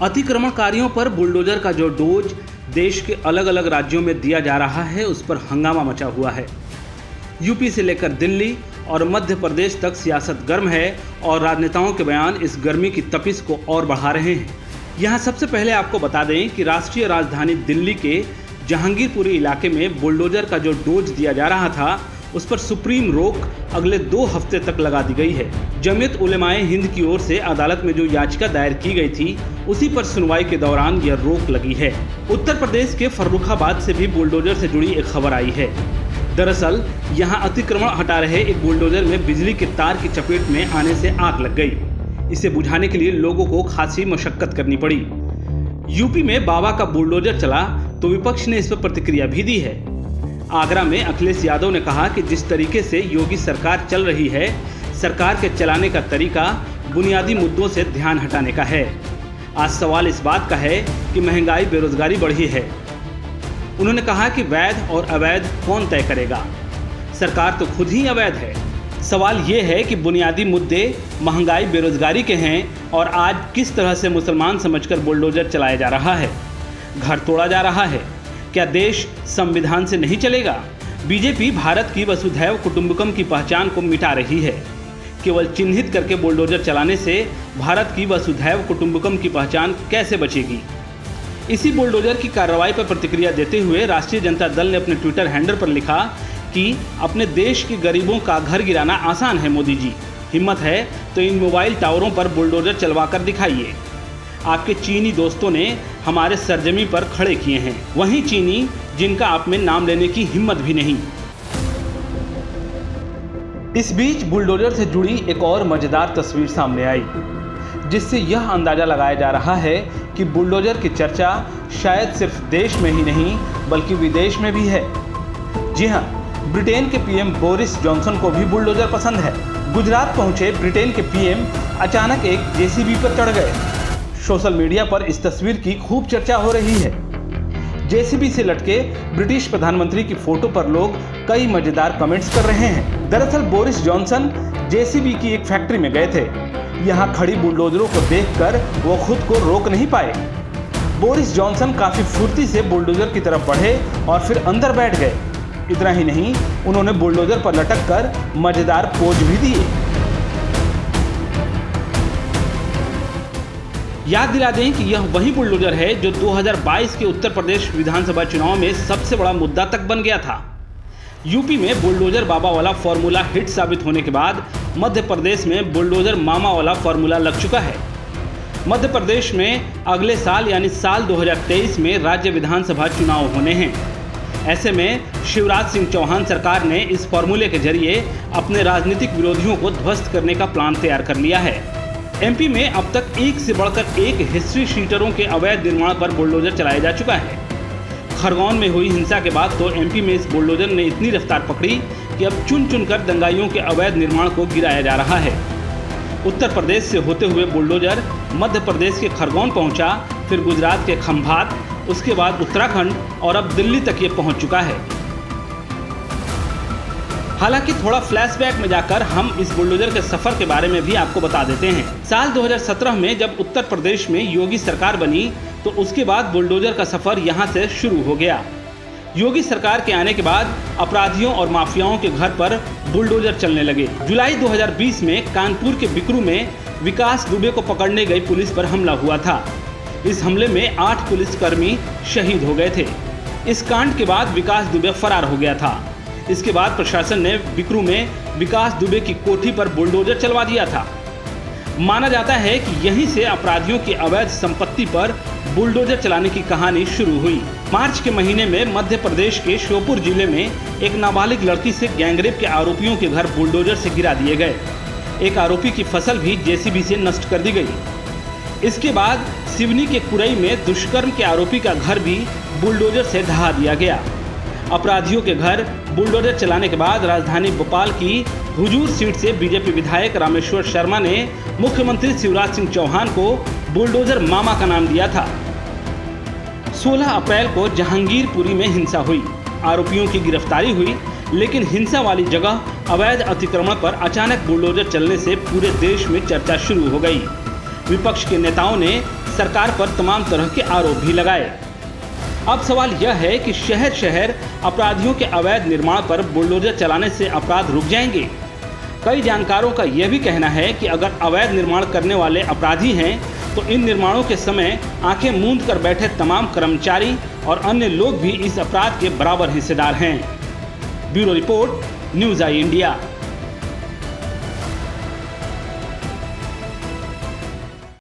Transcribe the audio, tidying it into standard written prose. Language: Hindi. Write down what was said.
अतिक्रमणकारियों पर बुलडोजर का जो डोज देश के अलग अलग राज्यों में दिया जा रहा है, उस पर हंगामा मचा हुआ है। यूपी से लेकर दिल्ली और मध्य प्रदेश तक सियासत गर्म है और राजनेताओं के बयान इस गर्मी की तपिश को और बढ़ा रहे हैं। यहाँ सबसे पहले आपको बता दें कि राष्ट्रीय राजधानी दिल्ली के जहांगीरपुरी इलाके में बुलडोजर का जो डोज दिया जा रहा था, उस पर सुप्रीम रोक अगले 2 हफ्ते तक लगा दी गई है। जमीयत उलेमाए हिंद की ओर से अदालत में जो याचिका दायर की गई थी, उसी पर सुनवाई के दौरान यह रोक लगी है। उत्तर प्रदेश के फर्रुखाबाद से भी बुलडोजर से जुड़ी एक खबर आई है। दरअसल यहां अतिक्रमण हटा रहे एक बुलडोजर में बिजली के तार की चपेट में आने से आग लग गई। इसे बुझाने के लिए लोगों को खासी मशक्कत करनी पड़ी। यूपी में बाबा का बुलडोजर चला तो विपक्ष ने इस पर प्रतिक्रिया भी दी है। आगरा में अखिलेश यादव ने कहा कि जिस तरीके से योगी सरकार चल रही है, सरकार के चलाने का तरीका बुनियादी मुद्दों से ध्यान हटाने का है। आज सवाल इस बात का है कि महंगाई, बेरोजगारी बढ़ी है। उन्होंने कहा कि वैध और अवैध कौन तय करेगा? सरकार तो खुद ही अवैध है। सवाल ये है कि बुनियादी मुद्दे महंगाई, बेरोजगारी के हैं और आज किस तरह से मुसलमान समझकर बुलडोजर चलाया जा रहा है, घर तोड़ा जा रहा है। क्या देश संविधान से नहीं चलेगा? बीजेपी भारत की वसुधैव कुटुंबकम की पहचान को मिटा रही है। केवल चिन्हित करके बुलडोजर चलाने से भारत की वसुधैव कुटुंबकम की पहचान कैसे बचेगी? इसी बुलडोजर की कार्रवाई पर प्रतिक्रिया देते हुए राष्ट्रीय जनता दल ने अपने ट्विटर हैंडल पर लिखा कि अपने देश के गरीबों का घर गिराना आसान है मोदी जी, हिम्मत है तो इन मोबाइल टावरों पर बुलडोजर चलवा कर दिखाइए। आपके चीनी दोस्तों ने हमारे सरजमी पर खड़े किए हैं, वहीं चीनी जिनका आप में नाम लेने की हिम्मत भी नहीं। इस बीच बुलडोजर से जुड़ी एक और मजेदार तस्वीर सामने आई, जिससे यह अंदाजा लगाया जा रहा है कि बुलडोजर की चर्चा शायद सिर्फ देश में ही नहीं बल्कि विदेश में भी है। जी हाँ, ब्रिटेन के पीएम बोरिस जॉनसन को भी बुलडोजर पसंद है। गुजरात पहुंचे ब्रिटेन के पीएम अचानक एक जेसीबी पर चढ़ गए। सोशल मीडिया पर इस तस्वीर की खूब चर्चा हो रही है। जेसीबी से लटके ब्रिटिश प्रधानमंत्री की फोटो पर लोग कई मजेदार कमेंट्स कर रहे हैं। दरअसल बोरिस जॉनसन जेसीबी की एक फैक्ट्री में गए थे। यहाँ खड़ी बुलडोजरों को देखकर वो खुद को रोक नहीं पाए। बोरिस जॉनसन काफी फुर्ती से बुलडोजर की तरफ बढ़े और फिर अंदर बैठ गए। इतना ही नहीं, उन्होंने बुलडोजर पर लटक कर मजेदार पोज भी दिए। याद दिला दें कि यह वही बुलडोजर है जो 2022 के उत्तर प्रदेश विधानसभा चुनाव में सबसे बड़ा मुद्दा तक बन गया था। यूपी में बुलडोजर बाबा वाला फॉर्मूला हिट साबित होने के बाद मध्य प्रदेश में बुलडोजर मामा वाला फॉर्मूला लग चुका है। मध्य प्रदेश में अगले साल यानी साल 2023 में राज्य विधानसभा चुनाव होने हैं। ऐसे में शिवराज सिंह चौहान सरकार ने इस फॉर्मूले के जरिए अपने राजनीतिक विरोधियों को ध्वस्त करने का प्लान तैयार कर लिया है। एमपी में अब तक एक से बढ़कर एक हिस्ट्री शीटरों के अवैध निर्माण पर बुलडोजर चलाया जा चुका है। खरगोन में हुई हिंसा के बाद तो एमपी में इस बुलडोजर ने इतनी रफ्तार पकड़ी कि अब चुन चुनकर दंगाइयों के अवैध निर्माण को गिराया जा रहा है। उत्तर प्रदेश से होते हुए बुलडोजर मध्य प्रदेश के खरगोन पहुंचा, फिर गुजरात के खंभात, उसके बाद उत्तराखंड और अब दिल्ली तक ये पहुंच चुका है। हालांकि थोड़ा फ्लैशबैक में जाकर हम इस बुलडोजर के सफर के बारे में भी आपको बता देते हैं। साल 2017 में जब उत्तर प्रदेश में योगी सरकार बनी, तो उसके बाद बुलडोजर का सफर यहां से शुरू हो गया। योगी सरकार के आने के बाद अपराधियों और माफियाओं के घर पर बुलडोजर चलने लगे। जुलाई 2020 में कानपुर के बिकरू में विकास दुबे को पकड़ने गई पुलिस पर हमला हुआ था। इस हमले में 8 पुलिसकर्मी शहीद हो गए थे। इस कांड के बाद विकास दुबे फरार हो गया था। इसके बाद प्रशासन ने बिकरू में विकास दुबे की कोठी पर बुलडोजर चलवा दिया था। माना जाता है कि यहीं से अपराधियों की अवैध संपत्ति पर बुलडोजर चलाने की कहानी शुरू हुई। मार्च के महीने में मध्य प्रदेश के श्योपुर जिले में एक नाबालिग लड़की से गैंगरेप के आरोपियों के घर बुलडोजर से गिरा दिए गए। एक आरोपी की फसल भी जेसीबी से नष्ट कर दी गई। इसके बाद सिवनी के कुरई में दुष्कर्म के आरोपी का घर भी बुलडोजर से ढहा दिया गया। अपराधियों के घर बुलडोजर चलाने के बाद राजधानी भोपाल की हुजूर सीट से बीजेपी विधायक रामेश्वर शर्मा ने मुख्यमंत्री शिवराज सिंह चौहान को बुलडोजर मामा का नाम दिया था। 16 अप्रैल को जहांगीरपुरी में हिंसा हुई, आरोपियों की गिरफ्तारी हुई, लेकिन हिंसा वाली जगह अवैध अतिक्रमण पर अचानक बुलडोजर चलने से पूरे देश में चर्चा शुरू हो गई। विपक्ष के नेताओं ने सरकार पर तमाम तरह के आरोप भी लगाए। अब सवाल यह है कि शहर शहर अपराधियों के अवैध निर्माण पर बुलडोजर चलाने से अपराध रुक जाएंगे। कई जानकारों का यह भी कहना है कि अगर अवैध निर्माण करने वाले अपराधी हैं तो इन निर्माणों के समय आंखें मूंद कर बैठे तमाम कर्मचारी और अन्य लोग भी इस अपराध के बराबर हिस्सेदार हैं। ब्यूरो रिपोर्ट, न्यूज़ आई इंडिया।